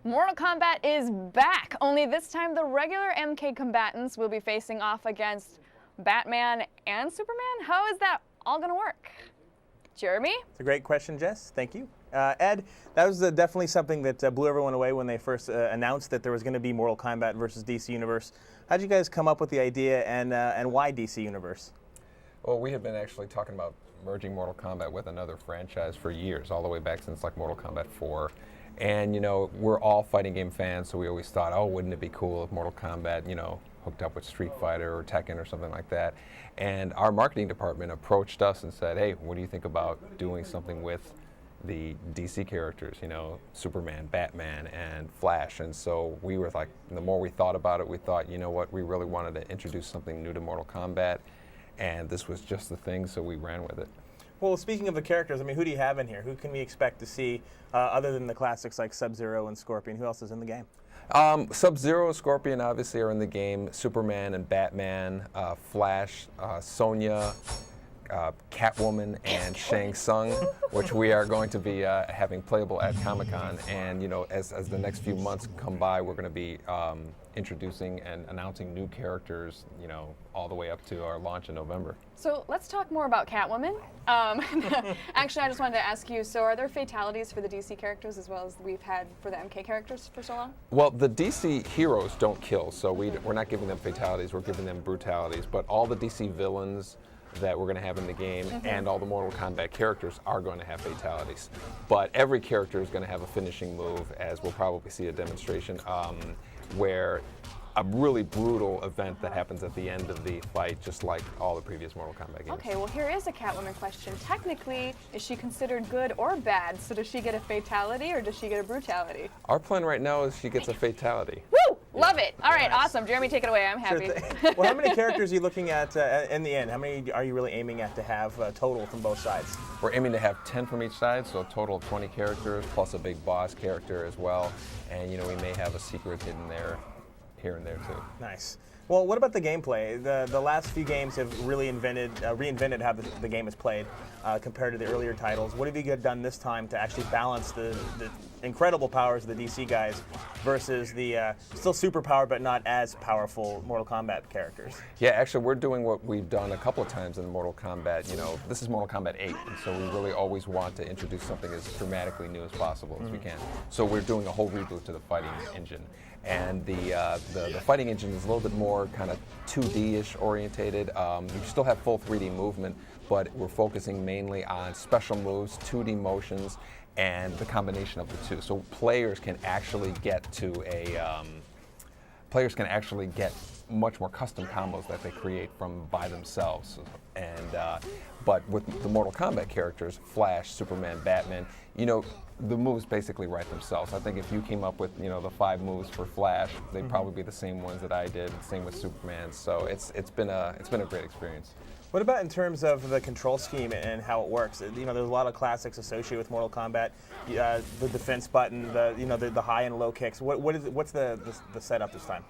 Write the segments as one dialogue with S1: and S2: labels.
S1: Mortal Kombat is back, only this time the regular MK combatants will be facing off against Batman and Superman. How is that all going to work? Jeremy?
S2: It's a great question, Jess. Thank you. Ed, that was definitely something that blew everyone away when they first announced that there was going to be Mortal Kombat versus DC Universe. How did you guys come up with the idea, and why DC Universe?
S3: Well, we have been actually talking about merging Mortal Kombat with another franchise for years, all the way back since like Mortal Kombat 4. And, you know, we're all fighting game fans, so we always thought, oh, wouldn't it be cool if Mortal Kombat, you know, hooked up with Street Fighter or Tekken or something like that. And our marketing department approached us and said, hey, what do you think about doing something with the DC characters, you know, Superman, Batman, and Flash? And so we were like, the more we thought about it, we thought, you know what, we really wanted to introduce something new to Mortal Kombat, and this was just the thing, so we ran with it.
S2: Well, speaking of the characters, I mean, who do you have in here? Who can we expect to see, other than the classics like Sub-Zero and Scorpion? Who else is in the game?
S3: Sub-Zero, Scorpion obviously are in the game. Superman and Batman, Flash, Sonya, Catwoman, and Shang Tsung, which we are going to be having playable at Comic-Con. And, you know, as the next few months come by, we're going to be introducing and announcing new characters, you know, all the way up to our launch in November.
S1: So let's talk more about Catwoman. Actually, I just wanted to ask you, so are there fatalities for the DC characters as well as we've had for the MK characters for so long?
S3: Well, the DC heroes don't kill, so we're not giving them fatalities, we're giving them brutalities. But all the DC villains that we're going to have in the game and all the Mortal Kombat characters are going to have fatalities. But every character is going to have a finishing move, as we'll probably see a demonstration, where a really brutal event that happens at the end of the fight, just like all the previous Mortal Kombat games.
S1: Okay, well here is a Catwoman question. Technically, is she considered good or bad? So does she get a fatality or does she get a brutality?
S3: Our plan right now is she gets a fatality.
S1: Woo! Love it. All right, awesome. Jeremy, take it away. I'm happy.
S2: Sure. Well, how many characters are you looking at in the end? How many are you really aiming at to have total from both sides?
S3: We're aiming to have 10 from each side, so a total of 20 characters, plus a big boss character as well. And, you know, we may have a secret hidden there, here and there too.
S2: Nice. Well, what about the gameplay? The last few games have really reinvented how the game is played compared to the earlier titles. What have you done this time to actually balance the incredible powers of the DC guys versus the still super powered but not as powerful Mortal Kombat characters?
S3: Yeah, actually, we're doing what we've done a couple of times in Mortal Kombat. You know, this is Mortal Kombat 8, and so we really always want to introduce something as dramatically new as possible as we can. So we're doing a whole reboot to the fighting engine. And the fighting engine is a little bit more kind of 2D-ish orientated. You still have full 3D movement, but we're focusing mainly on special moves, 2D motions, and the combination of the two. So players can actually get much more custom combos that they create by themselves. And but with the Mortal Kombat characters, Flash, Superman, Batman, you know, the moves basically write themselves. I think if you came up with, you know, the 5 moves for Flash, they'd probably be the same ones that I did. Same with Superman. So it's been a great experience.
S2: What about in terms of the control scheme and how it works? You know, there's a lot of classics associated with Mortal Kombat. The defense button, the high and low kicks. What's the setup this time?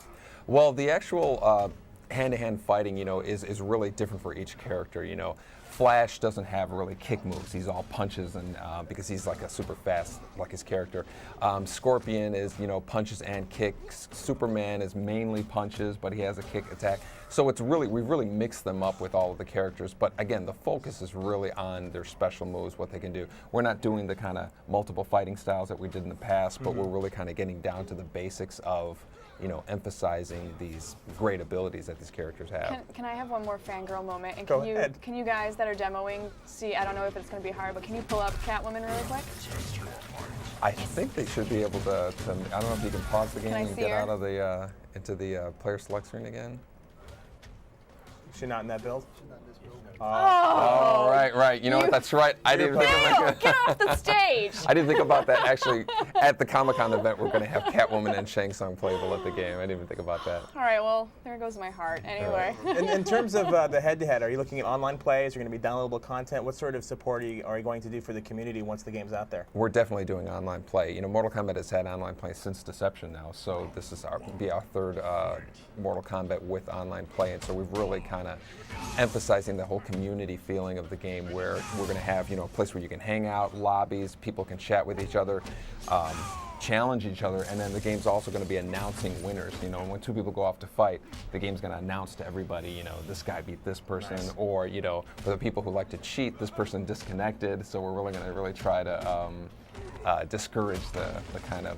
S3: Well, the actual hand-to-hand fighting, you know, is really different for each character. You know, Flash doesn't have really kick moves. He's all punches, and because he's like a super fast, like his character. Scorpion is, you know, punches and kicks. Superman is mainly punches, but he has a kick attack. So we've really mixed them up with all of the characters. But again, the focus is really on their special moves, what they can do. We're not doing the kind of multiple fighting styles that we did in the past, but we're really kind of getting down to the basics of, you know, emphasizing these great abilities that these characters have.
S1: Can I have one more fangirl moment? And
S2: Go ahead.
S1: Can you guys that are demoing see, I don't know if it's going to be hard, but can you pull up Catwoman really quick?
S3: I think they should be able to I don't know if you can pause the game and get out of the into the player select screen again.
S2: Is she not in that build?
S3: Oh, right. You know what? That's right. I didn't think about
S1: Get off the stage!
S3: I didn't think about that. Actually, at the Comic-Con event, we're going to have Catwoman and Shang Tsung playable at the game. I didn't even think about that.
S1: All right, well, there goes my heart. Anyway.
S2: In terms of the head-to-head, are you looking at online plays? Are you going to be downloadable content? What sort of support are you going to do for the community once the game's out there?
S3: We're definitely doing online play. You know, Mortal Kombat has had online play since Deception now, so this is our 3rd Mortal Kombat with online play, and so we've really kind of emphasizing the whole community feeling of the game where we're going to have, a place where you can hang out, lobbies, people can chat with each other, challenge each other, and then the game's also going to be announcing winners. When two people go off to fight, the game's going to announce to everybody, this guy beat this person,
S2: Nice.
S3: or for the people who like to cheat, this person disconnected. So we're really going to try to discourage the kind of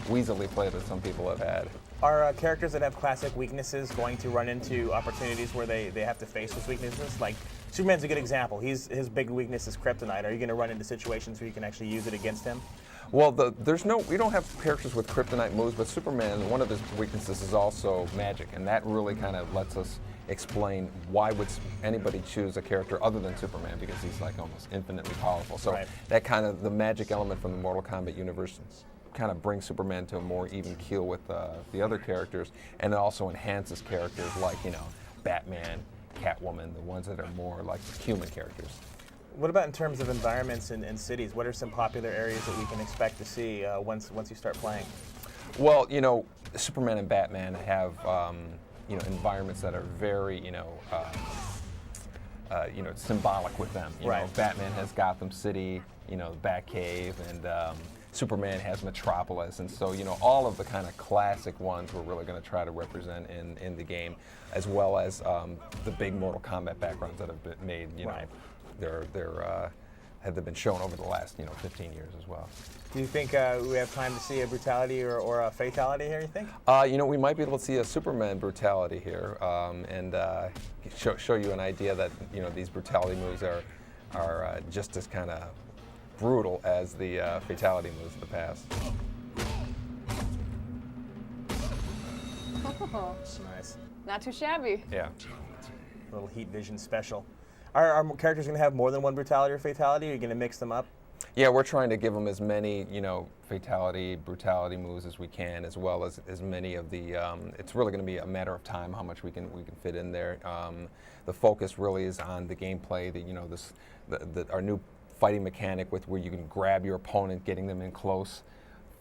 S3: weaselly play that some people have had.
S2: Are characters that have classic weaknesses going to run into opportunities where they have to face those weaknesses? Like, Superman's a good example. His big weakness is kryptonite. Are you going to run into situations where you can actually use it against him?
S3: Well, we don't have characters with kryptonite moves, but Superman, one of his weaknesses is also magic, and that really kind of lets us explain why would anybody choose a character other than Superman, because he's like almost infinitely powerful. So
S2: Right.
S3: that kind of, the magic element from the Mortal Kombat universe kind of brings Superman to a more even keel with the other characters, and it also enhances characters like, Batman, Catwoman, the ones that are more like human characters.
S2: What about in terms of environments and cities? What are some popular areas that we can expect to see once you start playing?
S3: Well, Superman and Batman have environments that are very symbolic with them.
S2: Right.
S3: Batman has Gotham City, the Batcave, and Superman has Metropolis, and so all of the kind of classic ones we're really going to try to represent in the game, as well as the big Mortal Kombat backgrounds that have been made.
S2: Right.
S3: Have been shown over the last 15 years as well.
S2: Do you think we have time to see a brutality or a fatality here, you think?
S3: We might be able to see a Superman brutality here, and show you an idea that these brutality moves are just as kind of brutal as the fatality moves of the past.
S1: Oh,
S2: Nice.
S1: not too shabby.
S3: Yeah.
S2: Little heat vision special. Are characters going to have more than one brutality or fatality? Are you going to mix them up?
S3: Yeah, we're trying to give them as many, fatality, brutality moves as we can, as well as many of the. It's really going to be a matter of time how much we can fit in there. The focus really is on the gameplay. Our new fighting mechanic with where you can grab your opponent, getting them in close,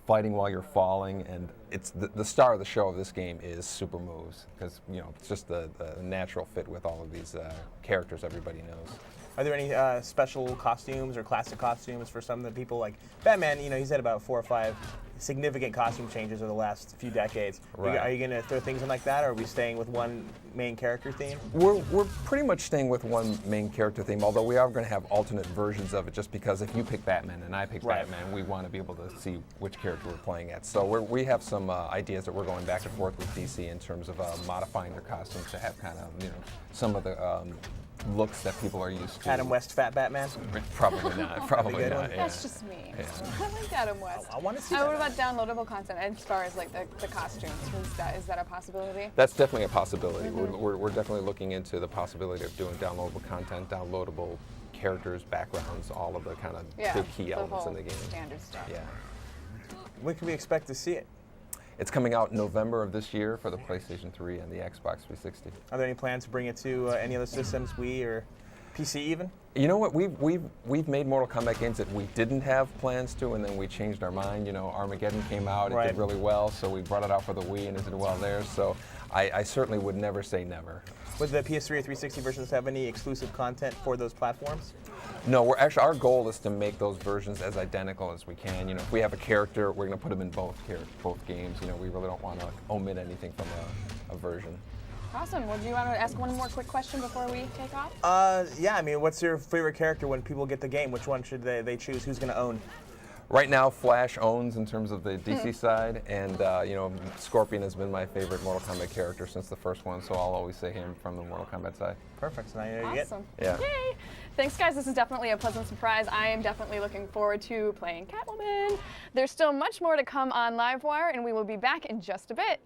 S3: fighting while you're falling, and it's the star of the show of this game is super moves, because it's just the natural fit with all of these characters everybody knows.
S2: Are there any special costumes or classic costumes for some of the people? Like Batman, he's had about 4 or 5 significant costume changes over the last few decades.
S3: Right.
S2: Are you going to throw things in like that, or are we staying with one main character theme?
S3: We're pretty much staying with one main character theme, although we are going to have alternate versions of it, just because if you pick Batman and I pick
S2: Right.
S3: Batman, we want to be able to see which character we're playing at. So we have some ideas that we're going back and forth with DC in terms of modifying their costumes to have kind of some of the looks that people are used to.
S2: Adam West, Fat Batman?
S3: Probably not. Probably
S2: good
S3: not.
S2: one.
S3: Yeah.
S1: That's just me.
S3: Yeah.
S1: I like Adam West.
S2: I want to see
S1: What
S2: that.
S1: about downloadable content as far as like the costumes? Is that a possibility?
S3: That's definitely a possibility. We're definitely looking into the possibility of doing downloadable content, downloadable characters, backgrounds, all of the kind of big key elements in the game.
S1: Standard stuff.
S3: Yeah.
S2: When can we expect to see it?
S3: It's coming out in November of this year for the PlayStation 3 and the Xbox 360.
S2: Are there any plans to bring it to any other systems, Wii or PC even?
S3: You know what? We've made Mortal Kombat games that we didn't have plans to, and then we changed our mind. Armageddon came out, it
S2: Right.
S3: did really well, so we brought it out for the Wii, and it did well there. So I certainly would never say never.
S2: Would the PS3 or 360 versions have any exclusive content for those platforms?
S3: No, our goal is to make those versions as identical as we can. If we have a character, we're going to put them in both games. We really don't want to omit anything from a version.
S1: Awesome. Well, do you want to ask one more quick question before we take off?
S2: Yeah, I mean, what's your favorite character when people get the game? Which one should they choose? Who's going to own?
S3: Right now, Flash owns in terms of the DC side, and Scorpion has been my favorite Mortal Kombat character since the first one, so I'll always say him from the Mortal Kombat side.
S2: Perfect. So now you know you get.
S1: Awesome.
S3: Yeah.
S1: Yay! Thanks, guys. This is definitely a pleasant surprise. I am definitely looking forward to playing Catwoman. There's still much more to come on Livewire, and we will be back in just a bit.